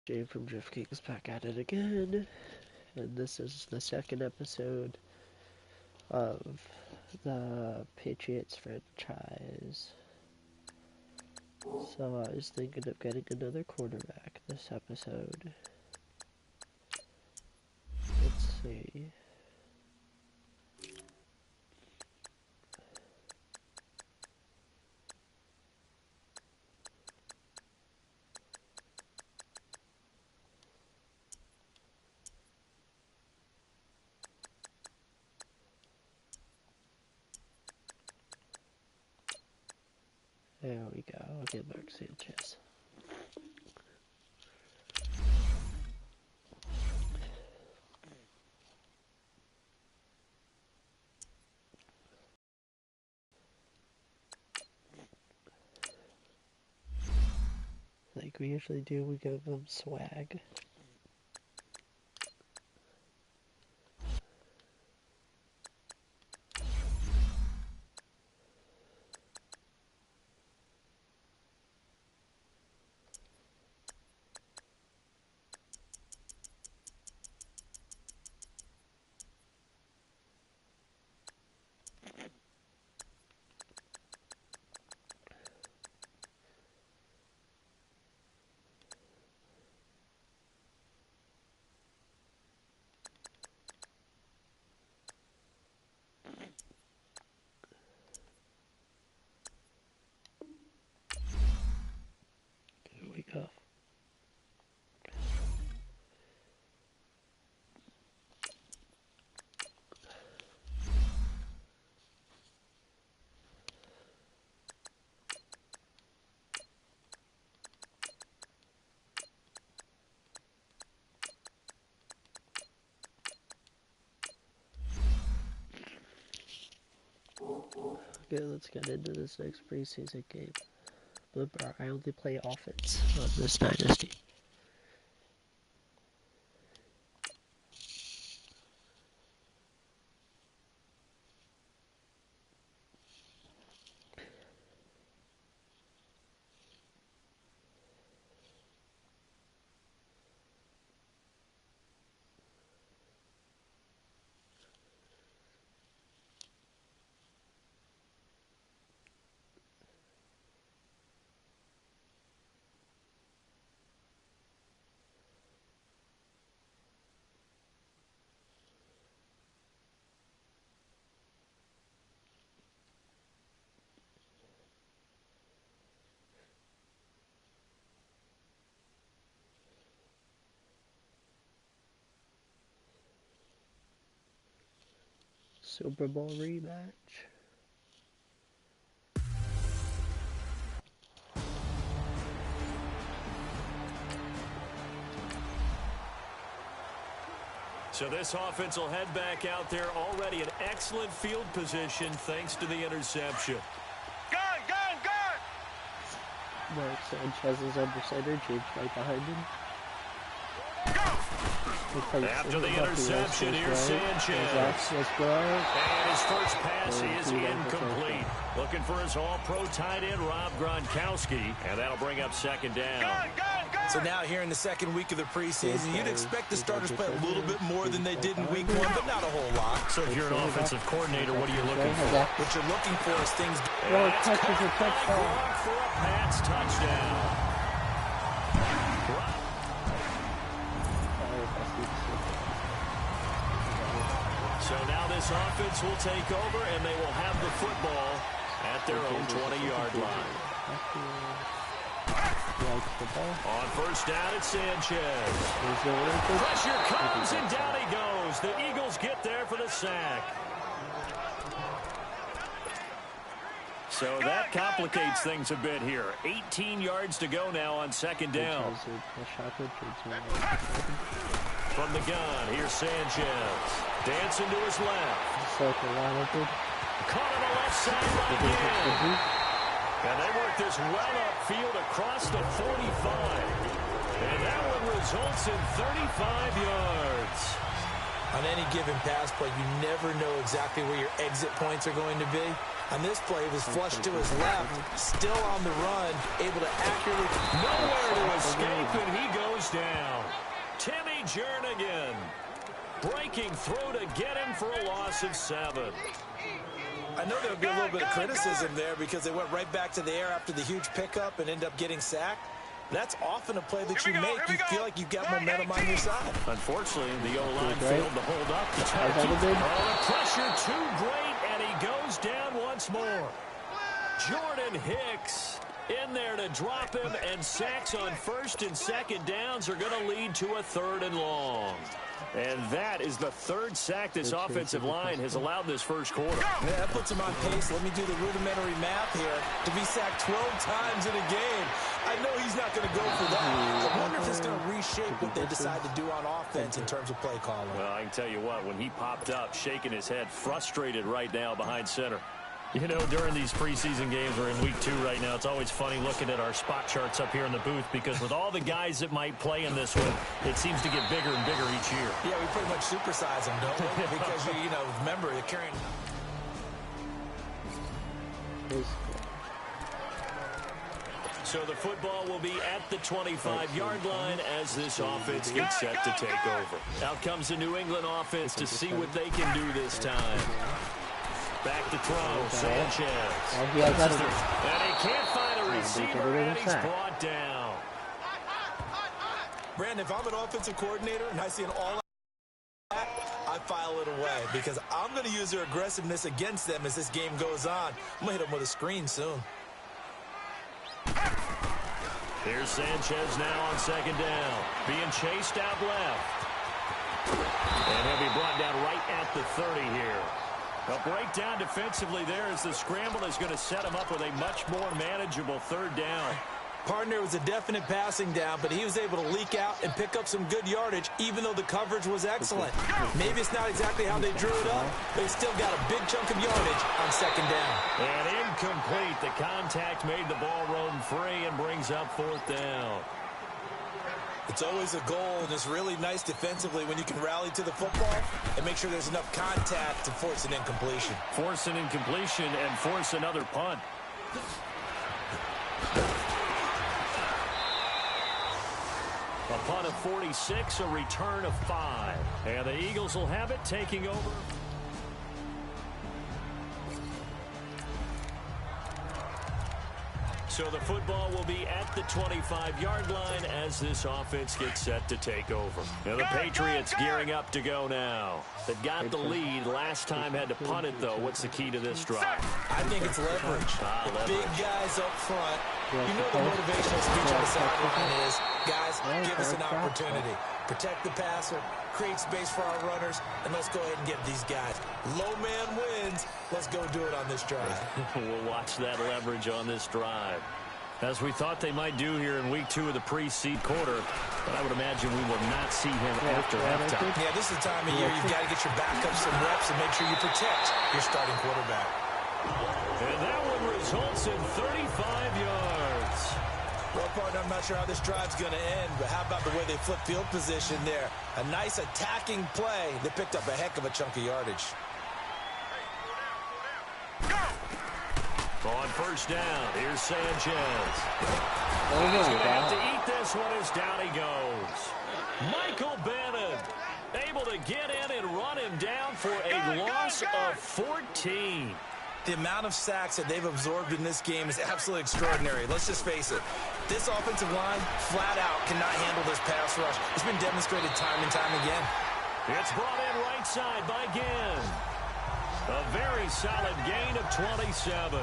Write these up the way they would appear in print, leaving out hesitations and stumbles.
Jay from Drift King is back at it again, and this is the second episode of the Patriots franchise. So I was thinking of getting another quarterback this episode. Let's see. There we go. I'll get Mark Sanchez. Like we usually do, we give them swag. Here we go. Okay, let's get into this next preseason game. Remember, I only play offense on this dynasty. Super Bowl rematch. So this offense will head back out there, already in excellent field position thanks to the interception. Gun! Mark Sanchez is under center, James right behind him. After the interception, here's Sanchez. And his first pass is incomplete. Looking for his all-pro tight end, Rob Gronkowski. And that'll bring up second down. So now here in the second week of the preseason, you'd expect the starters play a little bit more than they did in week one, but not a whole lot. So if you're an offensive coordinator, what are you looking for? What you're looking for is things... Well, touches a touchdown. Gronk for a Pats touchdown. So now this offense will take over, and they will have the football at their own 20-yard line. On first down, it's Sanchez. Pressure comes, and down he goes. The Eagles get there for the sack. So that complicates things a bit here. 18 yards to go now on second down. From the gun, here's Sanchez. Dancing to his left. Caught on the left side again. And they work this well upfield across the 45. And that one results in 35 yards. On any given pass play, you never know exactly where your exit points are going to be. On this play, he was flushed to his left, still on the run, able to accurately... Nowhere to escape, and he goes down. Timmy Jernigan breaking through to get him for a loss of 7. I know there would be a little bit of criticism there because they went right back to the air after the huge pickup and ended up getting sacked. That's often a play that you make. You feel like you've got momentum on your side. Unfortunately, the O-line failed to hold up. The pressure too great, and he goes down once more. Jordan Hicks in there to drop him, and sacks on 1st and 2nd downs are going to lead to a 3rd and long. And that is the 3rd sack this offensive line has allowed this first quarter. Yeah, that puts him on pace. Let me do the rudimentary math here. To be sacked 12 times in a game, I know he's not going to go for that. I wonder if it's going to reshape what they decide to do on offense in terms of play calling. Well, I can tell you what, when he popped up, shaking his head, frustrated right now behind center. You know, during these preseason games, we're in week 2 right now, it's always funny looking at our spot charts up here in the booth because with all the guys that might play in this one, it seems to get bigger and bigger each year. Yeah, we pretty much supersize them, don't we? Because, you know, remember, you're carrying... So the football will be at the 25-yard line as this offense gets set to take over. Out comes the New England offense to see what they can do this time. Back to throw, Sanchez. And he can't find a receiver, and he's brought down. Brandon, if I'm an offensive coordinator and I see an all I file it away because I'm going to use their aggressiveness against them as this game goes on. I'm going to hit them with a screen soon. Here's Sanchez now on 2nd down. Being chased out left. And he'll be brought down right at the 30 here. A breakdown defensively there as the scramble is going to set him up with a much more manageable 3rd down. Partner was a definite passing down, but he was able to leak out and pick up some good yardage, even though the coverage was excellent. Maybe it's not exactly how they drew it up, but he still got a big chunk of yardage on 2nd down. And incomplete. The contact made the ball roam free and brings up 4th down. It's always a goal, and it's really nice defensively when you can rally to the football and make sure there's enough contact to force an incompletion. Force an incompletion and force another punt. A punt of 46, a return of 5. And the Eagles will have it taking over. So the football will be at the 25-yard line as this offense gets set to take over. Now the Patriots gearing up to go now. They've got the lead. Last time had to punt it, though. What's the key to this drive? I think it's leverage. Leverage. Big guys up front. You know the motivational speech on the sideline is, guys, give us an opportunity. Protect the passer, create space for our runners, and let's go ahead and get these guys. Low man wins. Let's go do it on this drive. We'll watch that leverage on this drive. As we thought they might do here in week 2 of the pre-seed quarter, but I would imagine we will not see him after halftime. Yeah, this is the time of year you've got to get your backups some reps and make sure you protect your starting quarterback. And that one results in 35 yards. Well, partner, I'm not sure how this drive's going to end, but how about the way they flip field position there? A nice attacking play. They picked up a heck of a chunk of yardage. On 1st down, here's Sanchez. Oh He's my going to have God. to eat this one as down he goes. Michael Bannon able to get in and run him down for a loss of 14. The amount of sacks that they've absorbed in this game is absolutely extraordinary. Let's just face it. This offensive line, flat out, cannot handle this pass rush. It's been demonstrated time and time again. It's brought in right side by Ginn. A very solid gain of 27.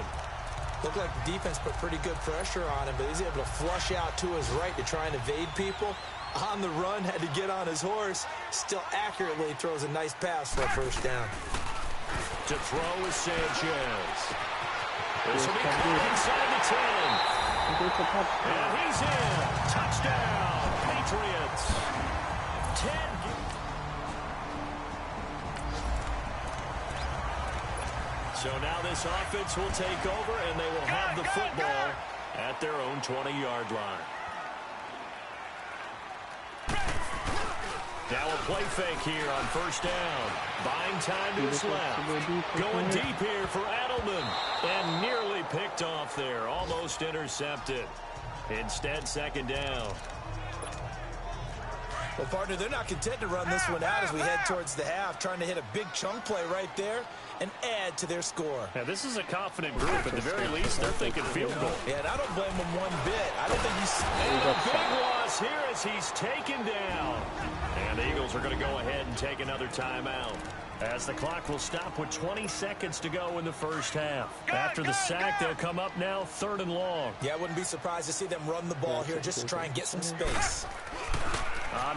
Looked like the defense put pretty good pressure on him, but he's able to flush out to his right to try and evade people. On the run, had to get on his horse. Still accurately throws a nice pass for a 1st down. To throw is Sanchez. This will be caught inside the 10. And he's in. Touchdown, Patriots. 10. So now this offense will take over, and they will have the football at their own 20-yard line. Now a play fake here on first down. Buying time to his left. Going deep here for Edelman. And nearly picked off there. Almost intercepted. Instead, second down. Well, partner, they're not content to run this one out as we head towards the half, trying to hit a big chunk play right there and add to their score. Now, this is a confident group. At the very least, they're thinking field goal. Yeah, and I don't blame them one bit. I don't think he's... And a big loss here as he's taken down. And the Eagles are going to go ahead and take another timeout, as the clock will stop with 20 seconds to go in the first half. After the sack, they'll come up now 3rd and long. Yeah, I wouldn't be surprised to see them run the ball here just to try and get some space.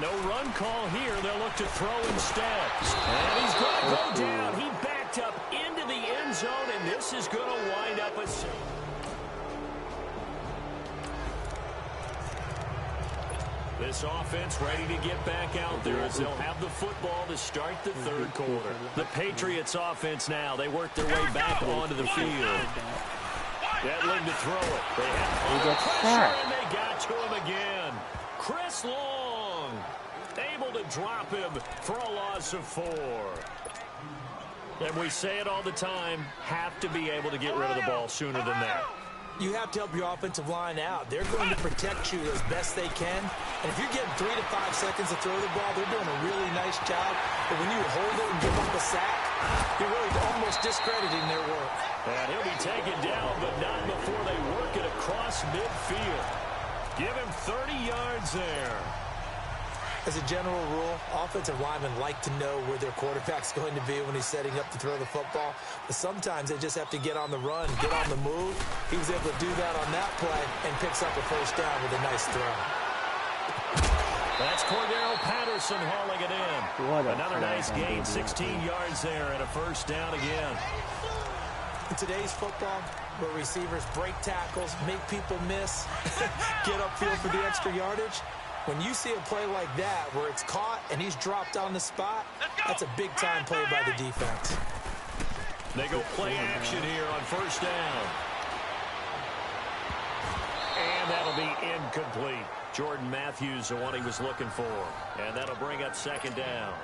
No run call here. They'll look to throw instead. And he's going to go down. He backed up into the end zone, and this is going to wind up a... This offense ready to get back out there as they'll have the football to start the 3rd quarter. The Patriots offense now, they work their way back onto the field. Edling to throw it. They have pressure, and they got to him again. Chris Long able to drop him for a loss of 4. And we say it all the time, have to be able to get rid of the ball sooner than that. You have to help your offensive line out. They're going to protect you as best they can. And if you're getting 3 to 5 seconds to throw the ball, they're doing a really nice job. But when you hold it and give up a sack, you're really almost discrediting their work. And he'll be taken down, but not before they work it across midfield. Give him 30 yards there. As a general rule, offensive linemen like to know where their quarterback's going to be when he's setting up to throw the football. But sometimes they just have to get on the run, get on the move. He was able to do that on that play and picks up a first down with a nice throw. That's Cordero Patterson hauling it in. Another nice gain, 16 yards there, and a first down again. In today's football, where receivers break tackles, make people miss, get upfield for the extra yardage, when you see a play like that where it's caught and he's dropped on the spot, that's a big-time play by the defense. They go play action here on first down. And that'll be incomplete. Jordan Matthews, the one he was looking for. And that'll bring up second down.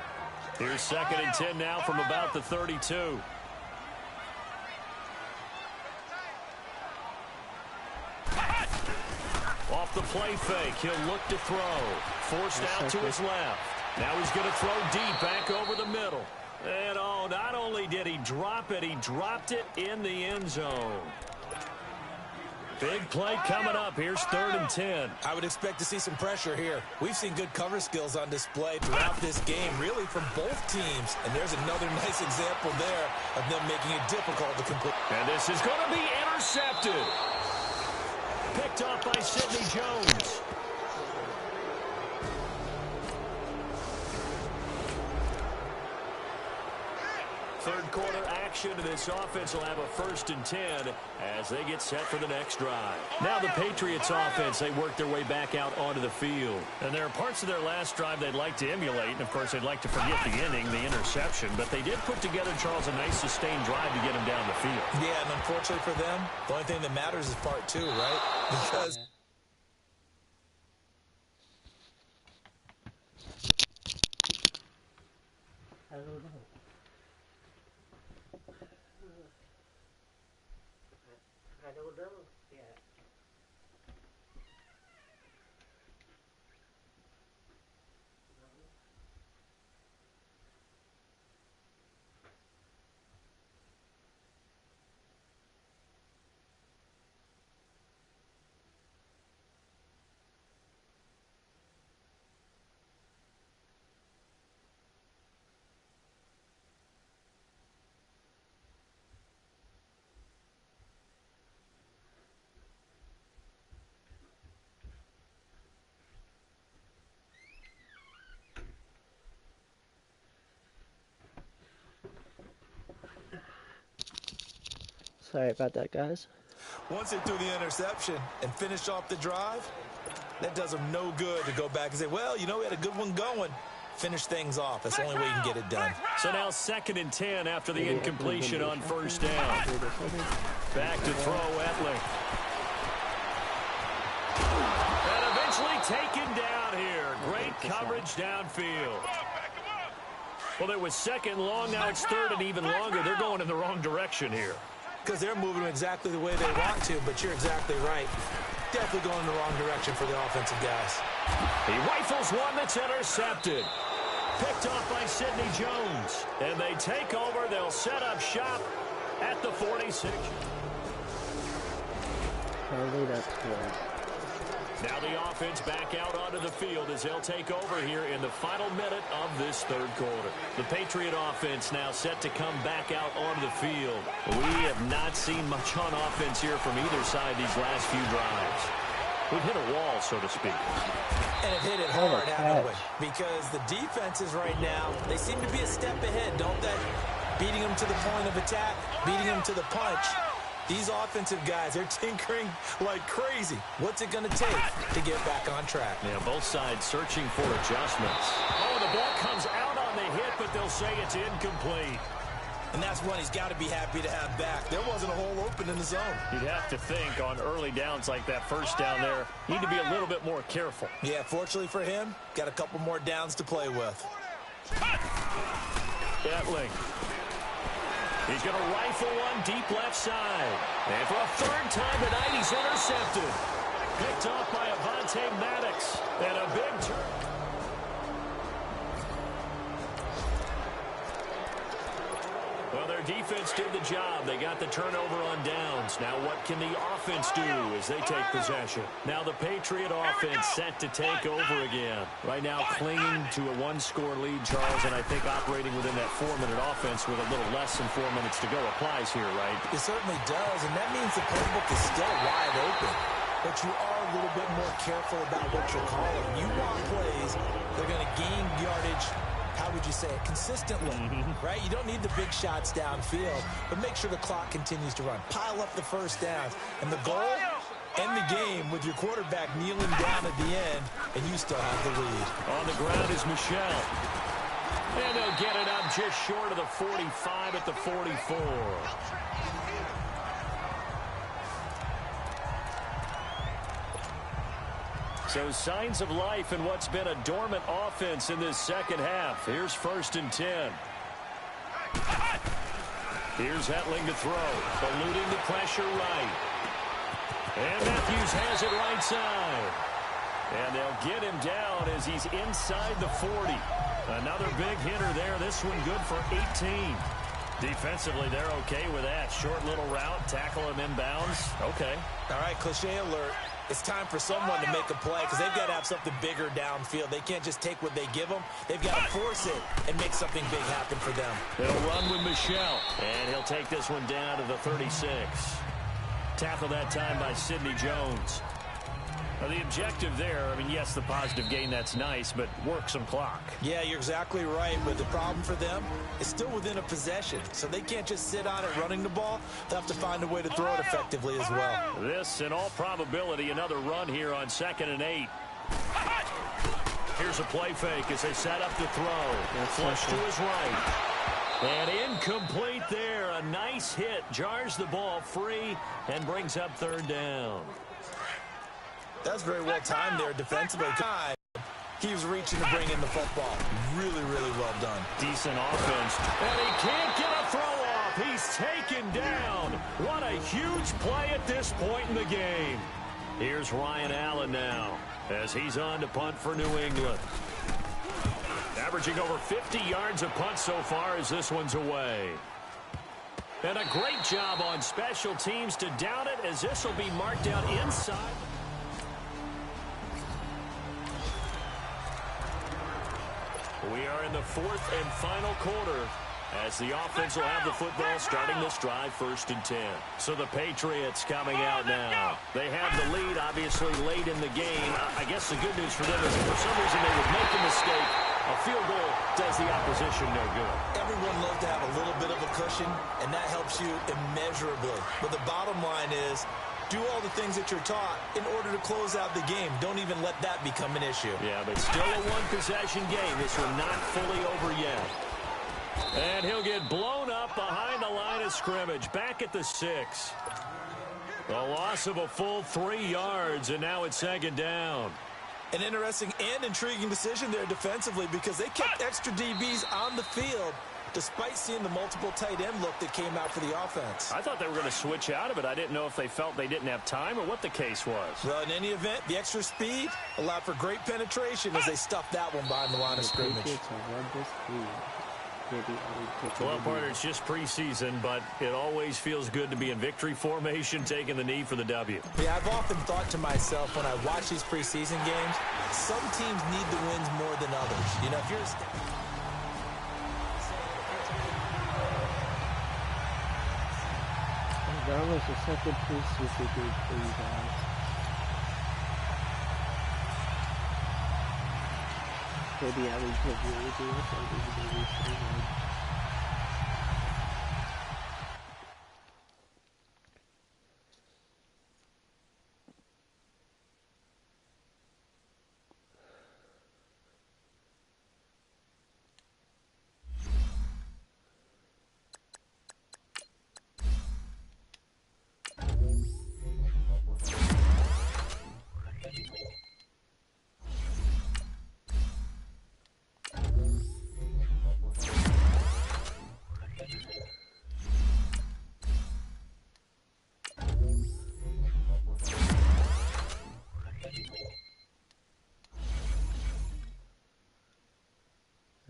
Here's 2nd and 10 now from about the 32. Off the play fake, he'll look to throw. Forced out to his left. Now he's going to throw deep back over the middle. And oh, not only did he drop it, he dropped it in the end zone. Big play coming up. Here's 3rd and 10. I would expect to see some pressure here. We've seen good cover skills on display throughout this game, really from both teams. And there's another nice example there of them making it difficult to complete. And this is going to be intercepted. Picked off by Sidney Jones. Third quarter action, and this offense will have a 1st and 10 as they get set for the next drive. Now the Patriots offense, they work their way back out onto the field. And there are parts of their last drive they'd like to emulate, and of course they'd like to forget the inning, the interception, but they did put together, Charles, a nice sustained drive to get him down the field. Yeah, and unfortunately for them, the only thing that matters is part 2, right? Because... I don't know. I don't know yet. Sorry about that, guys. Once they threw the interception and finished off the drive, that does them no good to go back and say, well, you know, we had a good one going. Finish things off. That's the only way you can get it done. So now 2nd and 10 after the incompletion on first down. Back to throw Edling. And eventually taken down here. Great coverage downfield. Well, it was second long. Now it's third and even longer. They're going in the wrong direction here. Because they're moving exactly the way they want to, but you're exactly right. Definitely going in the wrong direction for the offensive guys. He rifles one that's intercepted. Picked off by Sidney Jones. And they take over. They'll set up shop at the 46. Apparently that's good. Now the offense back out onto the field as they'll take over here in the final minute of this third quarter. The Patriot offense now set to come back out onto the field. We have not seen much on offense here from either side these last few drives. We've hit a wall, so to speak. And it hit it hard, haven't we? Because the defenses right now, they seem to be a step ahead, don't they? Beating them to the point of attack, beating them to the punch. These offensive guys, they're tinkering like crazy. What's it going to take to get back on track? Yeah, both sides searching for adjustments. Oh, the ball comes out on the hit, but they'll say it's incomplete. And that's one he's got to be happy to have back. There wasn't a hole open in the zone. You'd have to think on early downs like that first down there, you need to be a little bit more careful. Yeah, fortunately for him, got a couple more downs to play with. Etling. He's going to rifle one deep left side. And for a third time tonight, he's intercepted. Picked off by Avonte Maddox. And a big turn. Well, their defense did the job. They got the turnover on downs. Now what can the offense do as they take possession? Now the Patriot offense set to take over again. Right now clinging to a one-score lead, Charles, and I think operating within that 4-minute offense with a little less than 4 minutes to go applies here, right? It certainly does, and that means the playbook is still wide open. But you are a little bit more careful about what you're calling. You want plays that are going to gain yardage, how would you say it, consistently, right? You don't need the big shots downfield, but make sure the clock continues to run. Pile up the first downs. And the goal, end the game with your quarterback kneeling down at the end, and you still have the lead. On the ground is Michelle. And they'll get it up just short of the 45 at the 44. So signs of life in what's been a dormant offense in this second half. Here's 1st and 10. Here's Etling to throw. Eluding the pressure right. And Matthews has it right side. And they'll get him down as he's inside the 40. Another big hitter there. This one good for 18. Defensively, they're okay with that. Short little route, tackle him inbounds. Okay. All right, cliche alert. It's time for someone to make a play because they've got to have something bigger downfield. They can't just take what they give them. They've got to force it and make something big happen for them. They'll run with Michelle, and he'll take this one down to the 36. Tackle that time by Sidney Jones. Now, the objective there, I mean, yes, the positive gain, that's nice, but work some clock. Yeah, you're exactly right, but the problem for them is still within a possession, so they can't just sit on it running the ball. They'll have to find a way to throw it effectively as well. This, in all probability, another run here on 2nd and 8. Here's a play fake as they set up the throw. Flush to his right. And incomplete there. A nice hit. Jars the ball free and brings up 3rd down. That's very well timed there defensively. He was reaching to bring in the football. Really, really well done. Decent offense. And he can't get a throw off. He's taken down. What a huge play at this point in the game. Here's Ryan Allen now as he's on to punt for New England. Averaging over 50 yards a punt so far as this one's away. And a great job on special teams to down it as this will be marked out inside. We are in the 4th and final quarter as the offense will have the football starting this drive 1st and 10. So the Patriots coming out now. They have the lead obviously late in the game. I guess the good news for them is if for some reason they would make a mistake, a field goal does the opposition no good. Everyone loves to have a little bit of a cushion, and that helps you immeasurably. But the bottom line is, do all the things that you're taught in order to close out the game. Don't even let that become an issue. Yeah, but still a one-possession game. This one not fully over yet. And he'll get blown up behind the line of scrimmage. Back at the 6. The loss of a full 3 yards, and now it's 2nd down. An interesting and intriguing decision there defensively because they kept extra DBs on the field despite seeing the multiple tight end look that came out for the offense. I thought they were going to switch out of it. I didn't know if they felt they didn't have time or what the case was. Well, in any event, the extra speed allowed for great penetration as they stuffed that one behind the line of scrimmage. Well, partner, it's just preseason, but it always feels good to be in victory formation, taking the knee for the W. Yeah, I've often thought to myself when I watch these preseason games, some teams need the wins more than others. You know, if you're that was the second preseason game for you guys. Maybe I would give you a deal, so maybe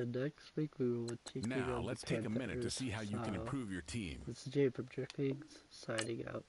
and next week we will take Now, let's take a minute to see how you can improve your team. This is Jay from Jerkings, signing out.